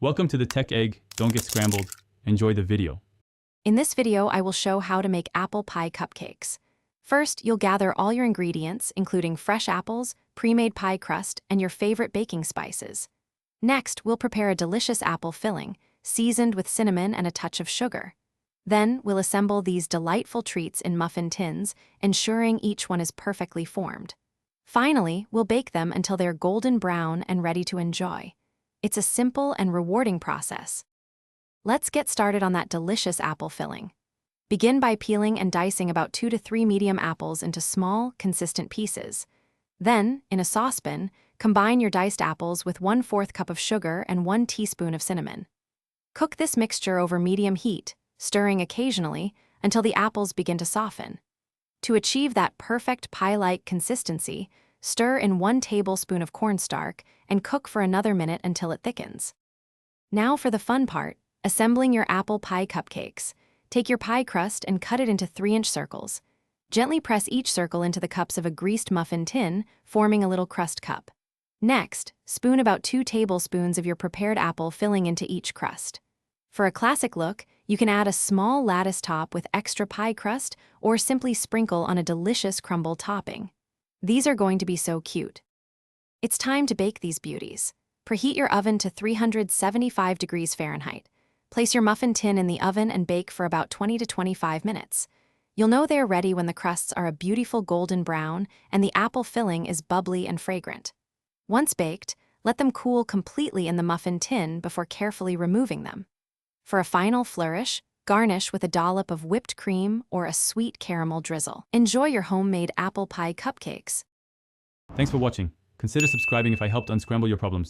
Welcome to the Tech Egg. Don't get scrambled. Enjoy the video. In this video, I will show how to make apple pie cupcakes. First, you'll gather all your ingredients, including fresh apples, pre-made pie crust, and your favorite baking spices. Next, we'll prepare a delicious apple filling, seasoned with cinnamon and a touch of sugar. Then, we'll assemble these delightful treats in muffin tins, ensuring each one is perfectly formed. Finally, we'll bake them until they're golden brown and ready to enjoy. It's a simple and rewarding process. Let's get started on that delicious apple filling. Begin by peeling and dicing about 2 to 3 medium apples into small, consistent pieces. Then, in a saucepan, combine your diced apples with 1/4 cup of sugar and 1 teaspoon of cinnamon. Cook this mixture over medium heat, stirring occasionally until the apples begin to soften. To achieve that perfect pie-like consistency, stir in 1 tablespoon of cornstarch and cook for another minute until it thickens. Now for the fun part, assembling your apple pie cupcakes. Take your pie crust and cut it into 3-inch circles. Gently press each circle into the cups of a greased muffin tin, forming a little crust cup. Next, spoon about 2 tablespoons of your prepared apple filling into each crust. For a classic look, you can add a small lattice top with extra pie crust or simply sprinkle on a delicious crumble topping. These are going to be so cute. It's time to bake these beauties. Preheat your oven to 375 degrees Fahrenheit. Place your muffin tin in the oven and bake for about 20 to 25 minutes. You'll know they're ready when the crusts are a beautiful golden brown and the apple filling is bubbly and fragrant. Once baked, let them cool completely in the muffin tin before carefully removing them. For a final flourish, garnish with a dollop of whipped cream or a sweet caramel drizzle. Enjoy your homemade apple pie cupcakes. Thanks for watching. Consider subscribing if I helped unscramble your problems.